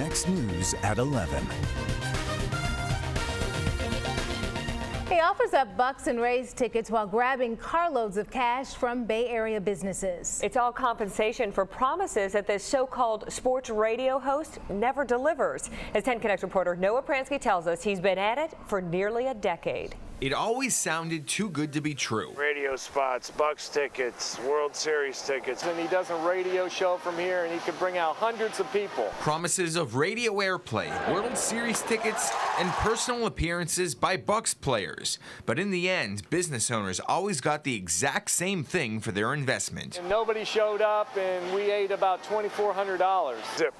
next news at 11. He offers up Bucks and Rays tickets while grabbing carloads of cash from Bay Area businesses. It's all compensation for promises that this so-called sports radio host never delivers. As 10 Connect reporter Noah Pransky tells us, he's been at it for nearly a decade. It always sounded too good to be true. Radio spots, Bucks tickets, World Series tickets. And he does a radio show from here, and he could bring out hundreds of people. Promises of radio airplay, World Series tickets, and personal appearances by Bucks players. But in the end, business owners always got the exact same thing for their investment. And nobody showed up, and we ate about $2,400. Zip.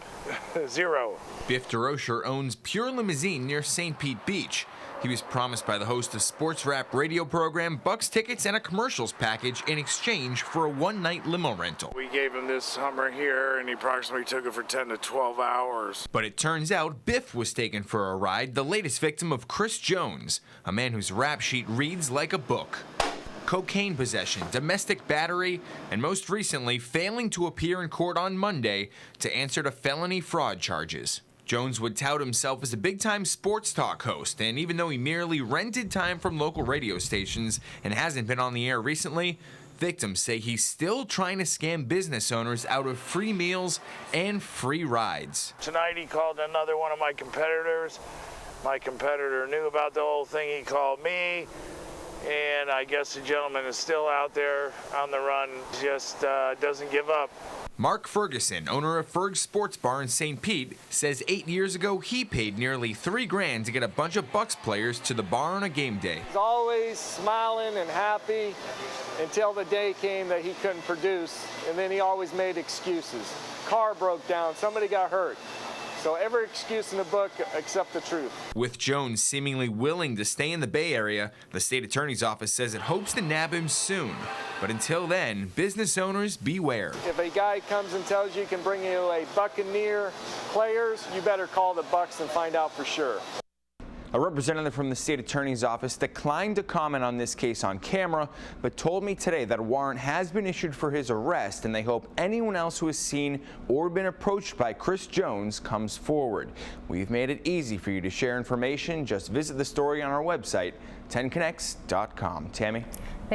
Zero. Biff DeRocher owns Pure Limousine near St. Pete Beach. He was promised by the host of sports rap radio program Bucks tickets and a commercials package in exchange for a one-night limo rental. We gave him this Hummer here, and he approximately took it for 10 to 12 hours. But it turns out Biff was taken for a ride, the latest victim of Chris Jones, a man whose rap sheet reads like a book. Cocaine possession, domestic battery, and most recently, failing to appear in court on Monday to answer to felony fraud charges. Jones would tout himself as a big-time sports talk host, and even though he merely rented time from local radio stations and hasn't been on the air recently, victims say he's still trying to scam business owners out of free meals and free rides. Tonight he called another one of my competitors. My competitor knew about the whole thing. He called me, and I guess the gentleman is still out there on the run, just doesn't give up. Mark Ferguson, owner of Ferg's Sports Bar in St. Pete, says 8 years ago he paid nearly $3 grand to get a bunch of Bucks players to the bar on a game day. He's always smiling and happy until the day came that he couldn't produce, and then he always made excuses. Car broke down, somebody got hurt. So every excuse in the book except the truth. With Jones seemingly willing to stay in the Bay Area, the state attorney's office says it hopes to nab him soon. But until then, business owners beware. If a guy comes and tells you he can bring you a Buccaneer players, you better call the Bucks and find out for sure. A representative from the state attorney's office declined to comment on this case on camera, but told me today that a warrant has been issued for his arrest, and they hope anyone else who has seen or been approached by Chris Jones comes forward. We've made it easy for you to share information. Just visit the story on our website, 10connects.com. Tammy?